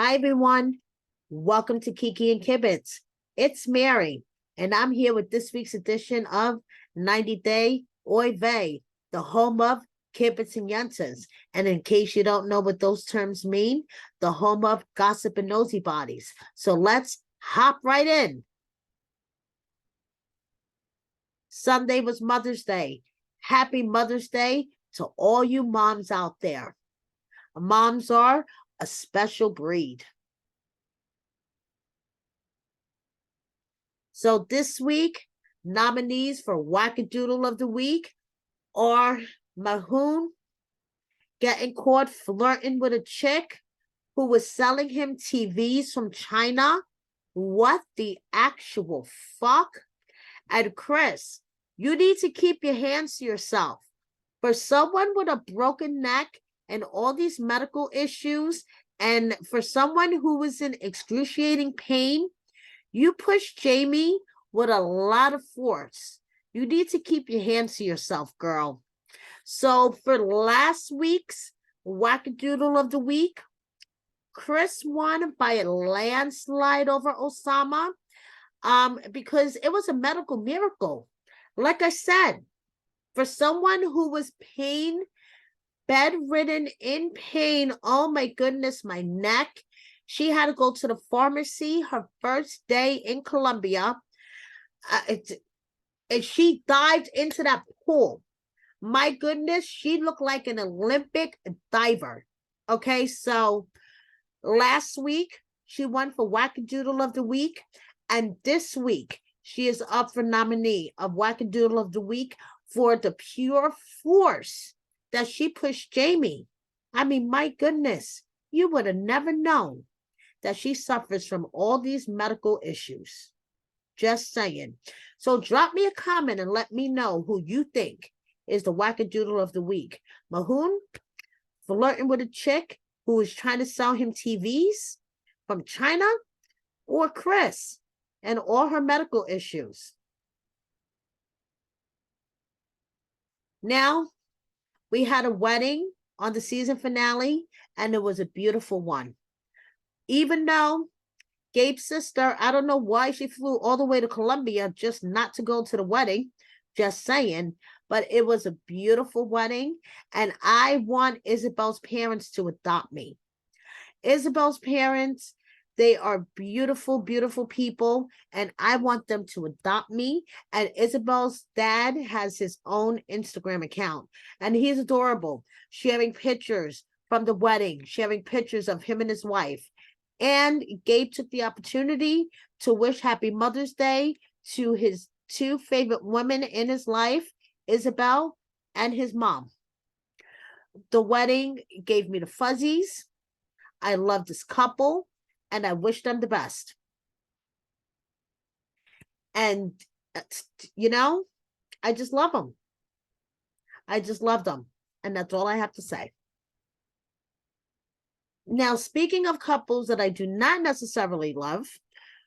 Hi, everyone. Welcome to Kiki and Kibbitz. It's Mary, and I'm here with this week's edition of 90 Day Oy Vey, the home of Kibbitz and Yentas. And in case you don't know what those terms mean, the home of gossip and nosy bodies. So let's hop right in. Sunday was Mother's Day. Happy Mother's Day to all you moms out there. Moms are a special breed. So this week, nominees for Wackadoodle of the Week are Mahoon getting caught flirting with a chick who was selling him TVs from China. What the actual fuck? And Chris, you need to keep your hands to yourself. For someone with a broken neck and all these medical issues, and for someone who was in excruciating pain, you push Jamie with a lot of force. You need to keep your hands to yourself, girl. So for last week's Wackadoodle of the Week, Chris won by a landslide over Osama because it was a medical miracle. Like I said, for someone who was bedridden, in pain, oh my goodness, my neck, she had to go to the pharmacy her first day in Colombia. And she dived into that pool. My goodness, she looked like an Olympic diver. Okay, so last week, she won for Wackadoodle of the Week. And this week, she is up for nominee of Wackadoodle of the Week for the pure force that she pushed Jamie. I mean, my goodness, you would have never known that she suffers from all these medical issues. Just saying. So drop me a comment and let me know who you think is the Wackadoodle of the Week. Mahoon flirting with a chick who is trying to sell him TVs from China, or Chris and all her medical issues. Now, we had a wedding on the season finale, and it was a beautiful one. Even though Gabe's sister, I don't know why she flew all the way to Colombia just not to go to the wedding, just saying, but it was a beautiful wedding, and I want Isabel's parents to adopt me. Isabel's parents, they are beautiful, beautiful people, and I want them to adopt me. And Isabel's dad has his own Instagram account, and he's adorable, sharing pictures from the wedding, sharing pictures of him and his wife. And Gabe took the opportunity to wish Happy Mother's Day to his two favorite women in his life, Isabel and his mom. The wedding gave me the fuzzies. I love this couple, and I wish them the best. And, you know, I just love them. I just love them. And that's all I have to say. Now, speaking of couples that I do not necessarily love,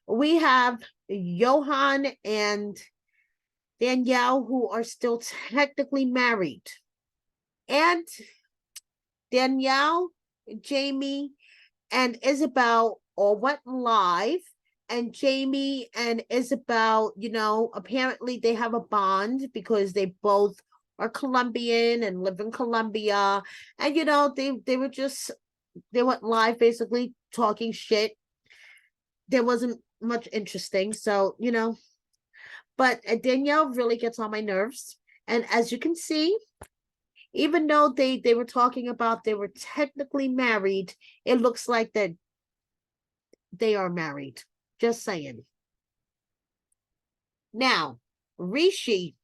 we have Johan and Danielle, who are still technically married. And Danielle, Jamie, and Isabel all went live. And Jamie and Isabel, you know, apparently they have a bond because they both are Colombian and live in Colombia. And, you know, they went live basically talking shit. There wasn't much interesting. So, you know, but Danielle really gets on my nerves. And as you can see, even though they were talking about they were technically married, it looks like that they are married. Just saying. Now, Rishi,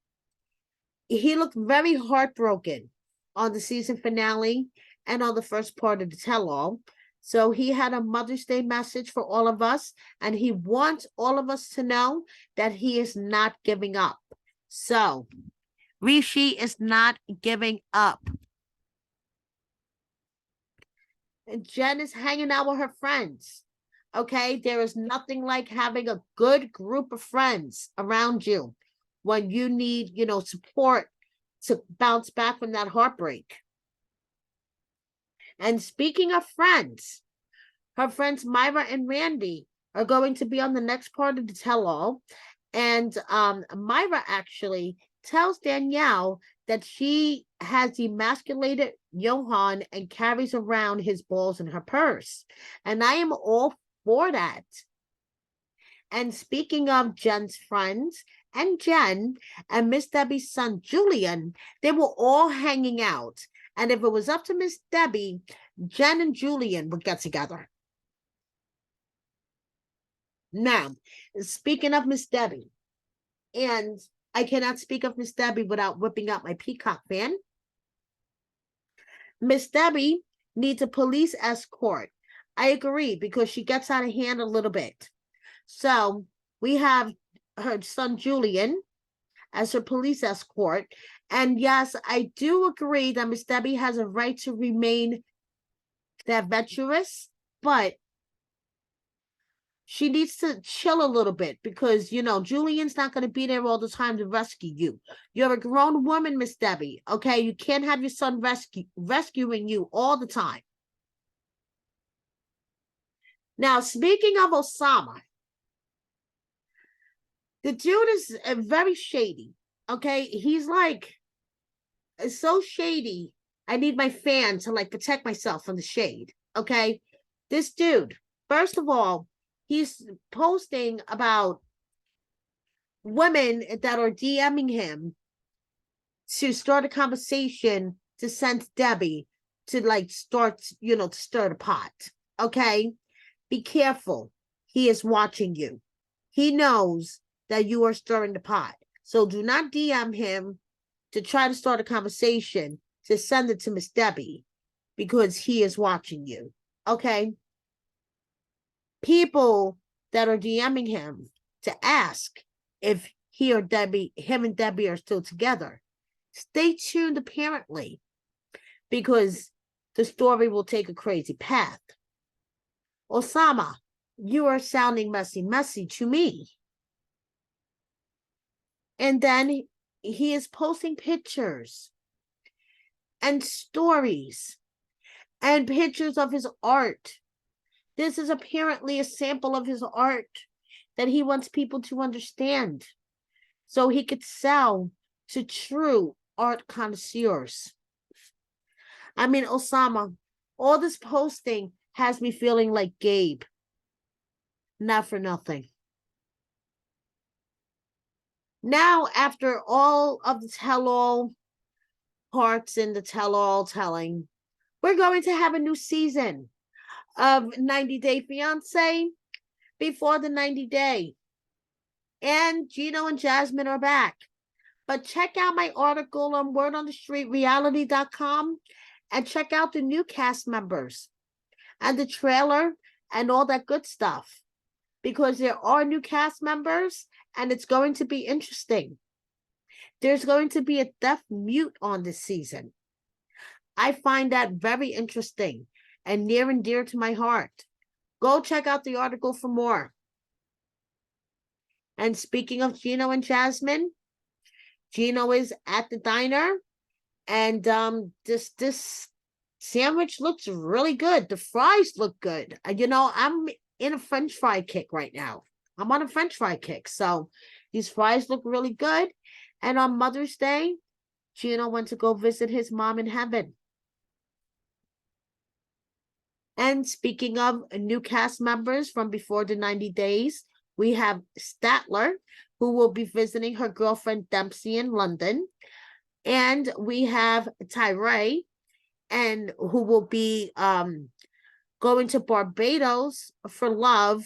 he looked very heartbroken on the season finale and on the first part of the tell-all. So he had a Mother's Day message for all of us, and he wants all of us to know that he is not giving up. So Rishi is not giving up. And Jen is hanging out with her friends. Okay, there is nothing like having a good group of friends around you when you need, you know, support to bounce back from that heartbreak. And speaking of friends, Her friends Myra and Randy are going to be on the next part of the tell-all. And Myra actually tells Danielle that she has emasculated Johan and carries around his balls in her purse. And I am all for that. And speaking of Jen's friends, and Jen and Miss Debbie's son Julian, they were all hanging out. And if it was up to Miss Debbie, Jen and Julian would get together. Now, speaking of Miss Debbie, and I cannot speak of Miss Debbie without whipping out my Peacock fan. Miss Debbie needs a police escort. I agree, because she gets out of hand a little bit. So we have her son Julian as her police escort. And yes, I do agree that Miss Debbie has a right to remain adventurous, but she needs to chill a little bit, because, you know, Julian's not going to be there all the time to rescue you. You're a grown woman, Miss Debbie, okay? You can't have your son rescuing you all the time. Now, speaking of Osama, the dude is very shady, okay? He's like, so shady. I need my fan to like protect myself from the shade, okay? This dude, first of all, he's posting about women that are DMing him to start a conversation to send Debbie to like start, you know, to stir the pot. Okay? Be careful. He is watching you. He knows that you are stirring the pot. So do not DM him to try to start a conversation to send it to Miss Debbie, because he is watching you. Okay? People that are DMing him to ask if him and Debbie are still together. Stay tuned, apparently, because the story will take a crazy path. Osama, you are sounding messy to me. And then he is posting pictures and stories and pictures of his art. This is apparently a sample of his art that he wants people to understand, so he could sell to true art connoisseurs. I mean, Osama, all this posting has me feeling like Gabe. Not for nothing. Now, after all of the tell-all parts in the tell-all telling, we're going to have a new season of 90 Day Fiancé before the 90 Day. And Gino and Jasmine are back. But check out my article on wordonthestreetreality.com and check out the new cast members and the trailer and all that good stuff, because there are new cast members and it's going to be interesting. There's going to be a deaf mute on this season. I find that very interesting and near and dear to my heart. Go check out the article for more. And speaking of Gino and Jasmine, Gino is at the diner, and this sandwich looks really good. The fries look good. You know, I'm in a French fry kick right now. I'm on a French fry kick, so these fries look really good. And on Mother's Day, Gino went to go visit his mom in heaven. And speaking of new cast members from before the 90 days, we have Statler, who will be visiting her girlfriend Dempsey in London. And we have Tyree, and who will be going to Barbados for love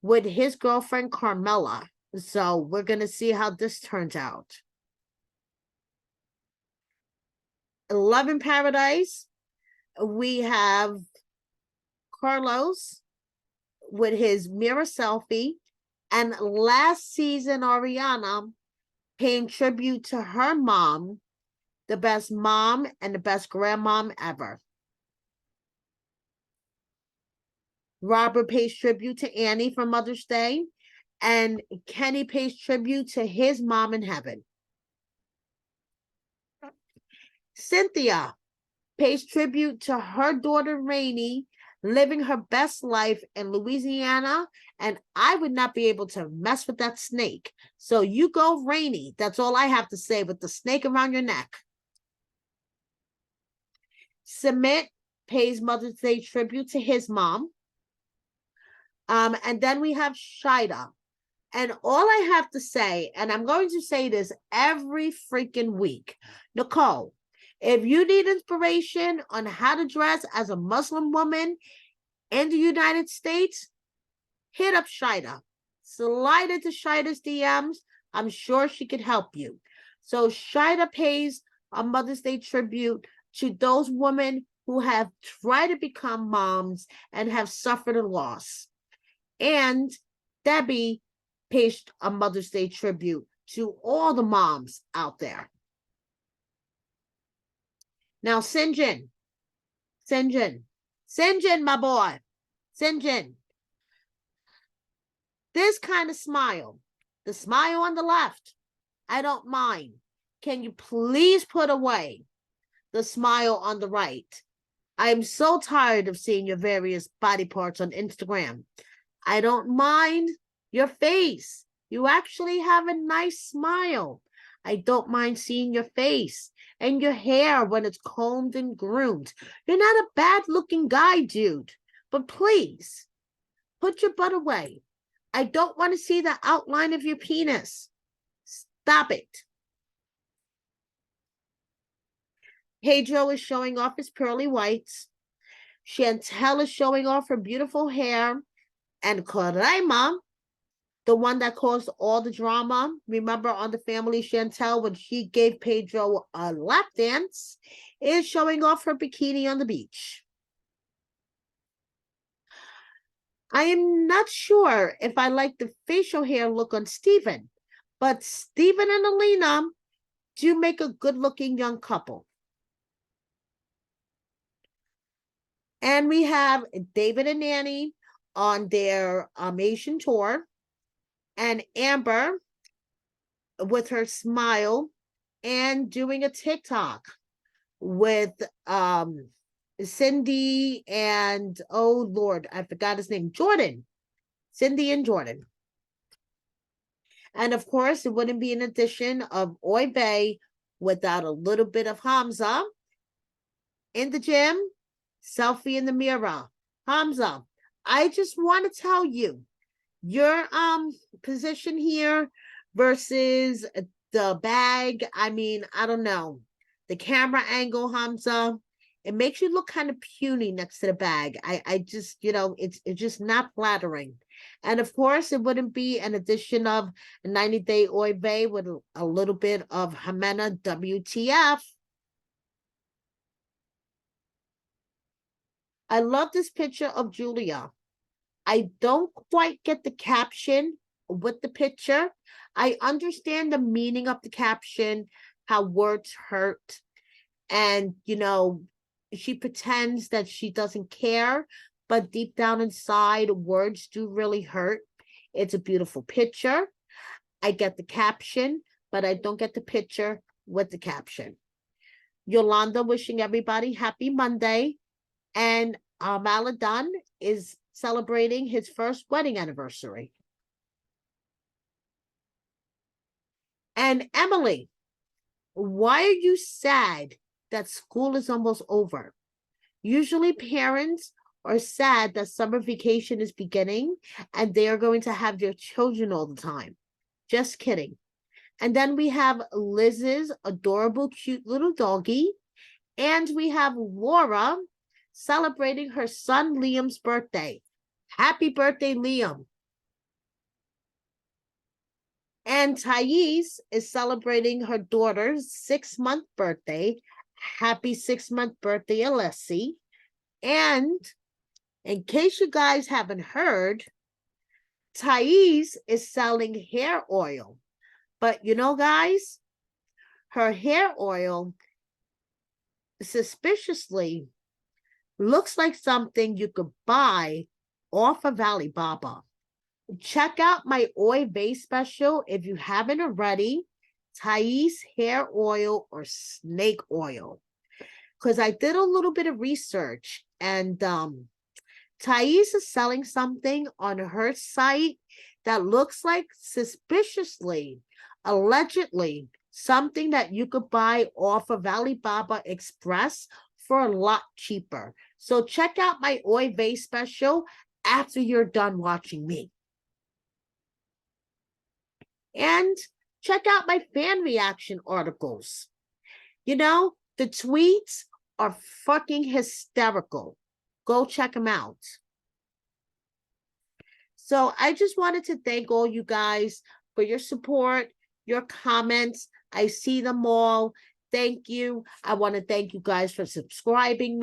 with his girlfriend Carmela. So we're going to see how this turns out. Love in Paradise, we have Carlos with his mirror selfie, and last season Ariana paying tribute to her mom, the best mom and the best grandmom ever. Robert pays tribute to Annie for Mother's Day, and Kenny pays tribute to his mom in heaven. Cynthia pays tribute to her daughter Rainey living her best life in Louisiana, and I would not be able to mess with that snake. So you go, Rainy. That's all I have to say with the snake around your neck. Submit pays Mother's Day tribute to his mom. And then we have Shida. And all I have to say, and I'm going to say this every freaking week, Nicole, if you need inspiration on how to dress as a Muslim woman in the United States, hit up Shida. Slide into Shida's DMs. I'm sure she could help you. So Shida pays a Mother's Day tribute to those women who have tried to become moms and have suffered a loss. And Debbie pays a Mother's Day tribute to all the moms out there. Now, Sinjin, my boy, Sinjin. This kind of smile, the smile on the left, I don't mind. Can you please put away the smile on the right? I'm so tired of seeing your various body parts on Instagram. I don't mind your face. You actually have a nice smile. I don't mind seeing your face and your hair when it's combed and groomed. You're not a bad-looking guy, dude. But please, put your butt away. I don't want to see the outline of your penis. Stop it. Pedro is showing off his pearly whites. Chantel is showing off her beautiful hair. And Coraima, the one that caused all the drama, remember on the Family Chantel when she gave Pedro a lap dance, is showing off her bikini on the beach. I am not sure if I like the facial hair look on Steven, but Steven and Alina do make a good-looking young couple. And we have David and Nanny on their Asian tour, and Amber with her smile and doing a TikTok with Cindy and, oh Lord, I forgot his name, Jordan. Cindy and Jordan. And of course, it wouldn't be an edition of Oy Bay without a little bit of Hamza in the gym, selfie in the mirror. Hamza, I just want to tell you, your position here versus the bag, I mean, I don't know. The camera angle, Hamza, it makes you look kind of puny next to the bag. I just, it's just not flattering. And of course, it wouldn't be an edition of 90 Day Oy Vey with a little bit of Jimena WTF. I love this picture of Julia. I don't quite get the caption with the picture. I understand the meaning of the caption, how words hurt. And, she pretends that she doesn't care, but deep down inside, words do really hurt. It's a beautiful picture. I get the caption, but I don't get the picture with the caption. Yolanda wishing everybody happy Monday. And Maladan is celebrating his first wedding anniversary. And Emily, why are you sad that school is almost over? Usually parents are sad that summer vacation is beginning and they are going to have their children all the time. Just kidding. And then we have Liz's adorable, cute little doggy. And we have Laura celebrating her son Liam's birthday. Happy birthday, Liam. And Thais is celebrating her daughter's 6-month birthday. Happy 6-month birthday, Alessi. And in case you guys haven't heard, Thais is selling hair oil. But guys, her hair oil suspiciously looks like something you could buy off of Alibaba. Check out my Oy Vey special if you haven't already. Thais hair oil or snake oil. Because I did a little bit of research and Thais is selling something on her site that looks like suspiciously, allegedly, something that you could buy off of Alibaba Express for a lot cheaper. So check out my Oy Vey special after you're done watching me. And check out my fan reaction articles. You know, the tweets are fucking hysterical. Go check them out. So I just wanted to thank all you guys for your support, your comments. I see them all. Thank you. I want to thank you guys for subscribing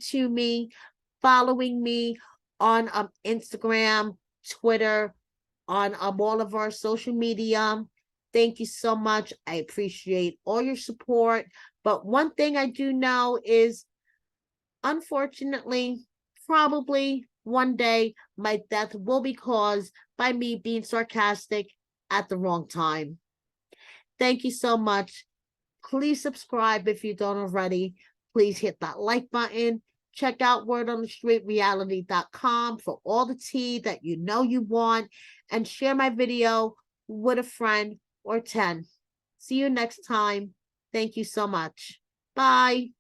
to me, following me on Instagram, Twitter, on all of our social media. Thank you so much. I appreciate all your support. But one thing I do know is, unfortunately, probably one day my death will be caused by me being sarcastic at the wrong time. Thank you so much. Please subscribe if you don't already. Please hit that like button. Check out wordonthestreetreality.com for all the tea that you know you want, and share my video with a friend or 10. See you next time. Thank you so much. Bye.